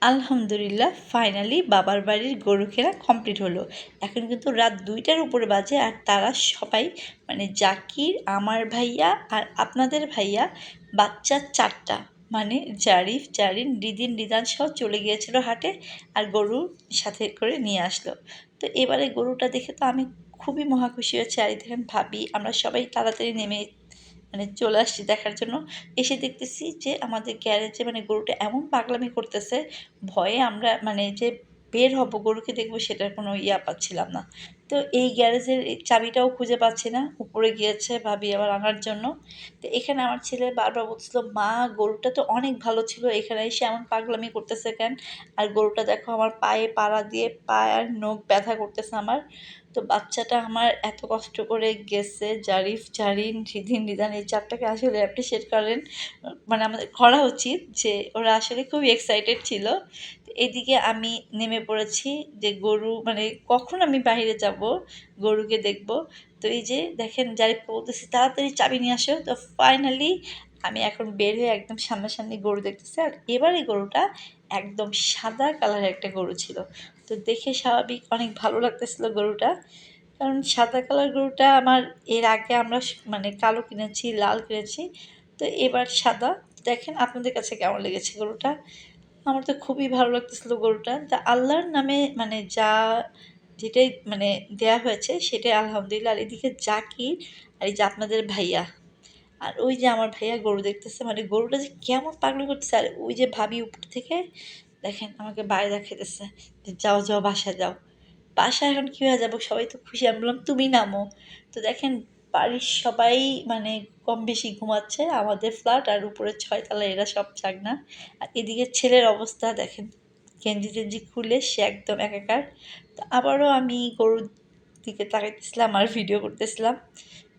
আলহামদুলিল্লাহ ফাইনালি বাবার বাড়ির গরু কেনা কমপ্লিট হলো। এখন কিন্তু রাত 2টার উপরে বাজে, আর তারা সবাই মানে জাকির, আমার ভাইয়া আর আপনাদের ভাইয়া, বাচ্চা 4টা, মানে জারিফ, জারিন, রিদিন, রিদান সহ চলে গিয়েছিল হাটে, আর গরু সাথে করে নিয়ে আসলো। তো এবারে গরুটা দেখে তো আমি খুবই মহা খুশি হয়েছি। আর দেখেন ভাবি আমরা সবাই তাড়াতাড়ি নেমে মানে চলে আসছি দেখার জন্য। এসে দেখতেছি যে আমাদের গ্যারেজে মানে গরুটা এমন পাগলামি করতেছে, ভয়ে আমরা মানে যে বের হব গরুকে দেখবো সেটার কোনো পাচ্ছিলাম না। তো এই গ্যারেজের এই চাবিটাও খুঁজে পাচ্ছি না, উপরে গিয়েছে ভাবি আবার আনার জন্য। তো এখানে আমার ছেলে বারবার বলছিল, মা গরুটা তো অনেক ভালো ছিল, এখানে এসে এমন পাগলামি করতেছে কেন? আর গরুটা দেখো আমার পায়ে পাড়া দিয়ে পায়ে আর নখ ব্যথা করতেছে আমার। তো বাচ্চাটা আমার এত কষ্ট করে গেছে, জারিফ, জারিন, রিধিন, রিদান এই 4টাকে আসলে অ্যাপ্রিসিয়েট করেন, মানে আমাদের করা উচিত, যে ওরা আসলে খুবই এক্সাইটেড ছিল। তো এদিকে আমি নেমে পড়েছি যে গরু মানে কখন আমি বাইরে যাব গরুকে দেখব। তো এই যে দেখেন জারিফকে বলতেছি তাড়াতাড়ি চাবি নিয়ে আসো। তো ফাইনালি আমি এখন বের হয়ে একদম সামনাসামনি গরু দেখতেছি। আর এবার এই গরুটা একদম সাদা কালারের একটা গরু ছিল। তো দেখে স্বাভাবিক অনেক ভালো লাগতেছিল গরুটা, কারণ সাদা কালার গরুটা আমার এর আগে আমরা মানে কালো কিনেছি, লাল কিনেছি, তো এবার সাদা। দেখেন আপনাদের কাছে কেমন লেগেছে গরুটা? আমার তো খুবই ভালো লাগতেছিল গরুটা। তা আল্লাহর নামে মানে যেটাই মানে দেয়া হয়েছে সেটাই আলহামদুলিল্লাহ। আর এদিকে জাকির আর এই যে আপনাদের ভাইয়া, আর ওই যে আমার ভাইয়া গরু দেখতেছে, মানে গরুটা যে কেমন পাগল করতেছে। আর ওই যে ভাবি উপর থেকে দেখেন আমাকে বাইরে দেখাইতেছে যে যাও যাও বাসায় যাও। বাসায় এখন কীভাবে যাবো, সবাই তো খুশি, আমি বললাম তুমি নামো। তো দেখেন বাড়ির সবাই মানে কম বেশি ঘুমাচ্ছে, আমাদের ফ্ল্যাট আর উপরে 6 তলা এরা সব জাগনা। আর এদিকে ছেলের অবস্থা দেখেন, গেঞ্জি টেঞ্জি খুলে সে একদম একাকার। তো আবারও আমি গরুর দিকে তাকাইতেছিলাম আর ভিডিও করতেছিলাম।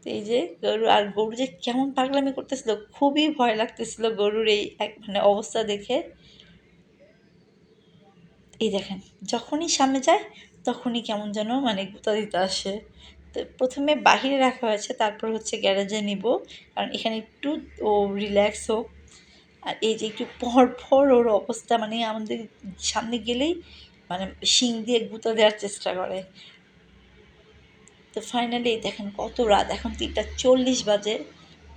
তো এই যে গরু, আর গরু যে কেমন পাগলামি করতেছিল, খুবই ভয় লাগতেছিল গরুর এই এক মানে অবস্থা দেখে। এই দেখেন যখনই সামনে যায় তখনই কেমন যেন মানে গুঁতা দিতে আসে। তো প্রথমে বাহিরে রাখা হয়েছে, তারপর হচ্ছে গ্যারেজে নিব, কারণ এখানে একটু ও রিল্যাক্স হোক। আর এই যে একটু পর পর ওর অবস্থা মানে আমাদের সামনে গেলেই মানে শিং দিয়ে গুঁতা দেওয়ার চেষ্টা করে। তো ফাইনালি দেখেন কত রাত, এখন 3টা 40 বাজে।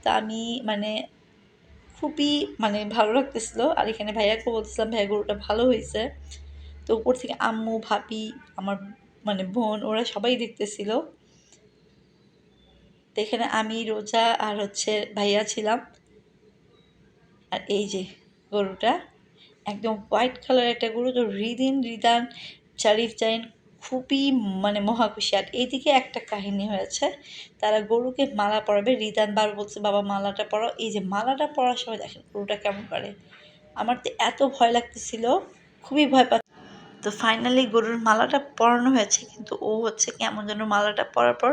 তা আমি মানে খুবই মানে ভালো লাগতেছিল। আর এখানে ভাইয়াকে বলতেছিলাম ভাইয়া গরুটা ভালো হয়েছে। তো উপর থেকে আম্মু, ভাবি, আমার মানে বোন ওরা সবাই দেখতেছিল। তো এখানে আমি, রোজা আর হচ্ছে ভাইয়া ছিলাম। আর এই যে গরুটা একদম হোয়াইট কালার একটা গরু। তো রিদিন, রিদান, জারিফ, জারিন খুবই মানে মহাখুশি। আর এইদিকে একটা কাহিনী হয়েছে, তারা গরুকে মালা পরাবে, রিদান বার বলছে বাবা মালাটা পরাও। এই যে মালাটা পরার সময় দেখেন গরুটা কেমন করে, আমার তো এত ভয় লাগতেছিল, খুবই ভয় পাচ্ছি। তো ফাইনালি গরুর মালাটা পরানো হয়েছে, কিন্তু ও হচ্ছে কেমন যেন মালাটা পরার পর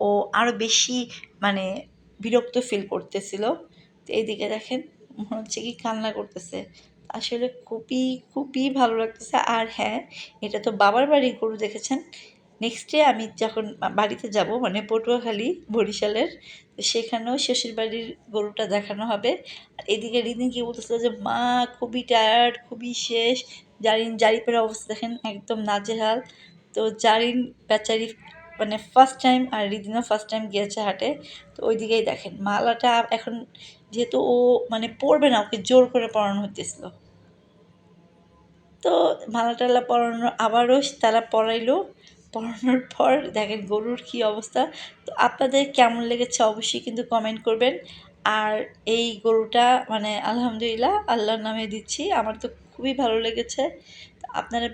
ও আরও বেশি মানে বিরক্ত ফিল করতেছিল। তো এইদিকে দেখেন মনে হচ্ছে কি কান্না করতেছে। আসলে খুবই খুবই ভালো লাগতেছে। আর হ্যাঁ, এটা তো বাবার বাড়ির গরু দেখেছেন। নেক্সট ডে আমি যখন বাড়িতে যাব মানে পটুয়াখালী বরিশালের, তো সেখানেও শ্বশুর বাড়ির গরুটা দেখানো হবে। আর এদিকে রিদিন কি বলতেছিল যে মা খুবই টায়ার্ড, খুবই শেষ। জারিফের অবস্থা দেখেন একদম নাজেহাল। তো জারিন বেচারি মানে ফার্স্ট টাইম, আর রিদিনও ফার্স্ট টাইম গিয়েছে হাটে। তো ওই দিকেই দেখেন মালাটা এখন যেহেতু ও মানে পরবে না, ওকে জোর করে পরানো হতেছিল। তো মালা টালা পরানো আবারও তারা পরাইলো। পরানোর পর দেখেন গরুর কী অবস্থা। তো আপনাদের কেমন লেগেছে অবশ্যই কিন্তু কমেন্ট করবেন। আর এই গরুটা মানে আলহামদুলিল্লাহ আল্লাহর নামে দিচ্ছি, আমার তো খুবই ভালো লেগেছে। তো আপনারা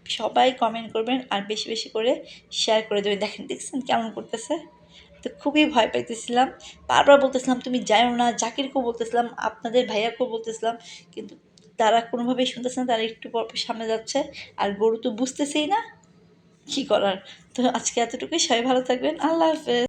সবাই কমেন্ট করবেন আর বেশি বেশি করে শেয়ার করে দেবেন। দেখেন দেখছেন কেমন করতেছে, তো খুবই ভয় পাইতেছিলাম। বারবার বলতেছিলাম তুমি যাইও না, জাকিরকেও বলতেছিলাম, আপনাদের ভাইয়াকেও বলতেছিলাম, কিন্তু তারা কোনোভাবেই শুনতেছে না। তারা একটু পর পর সামনে যাচ্ছে, আর গরু তো বুঝতেছেই না কী করার। তো আজকে এতটুকুই, সবাই ভালো থাকবেন, আল্লাহ হাফেজ।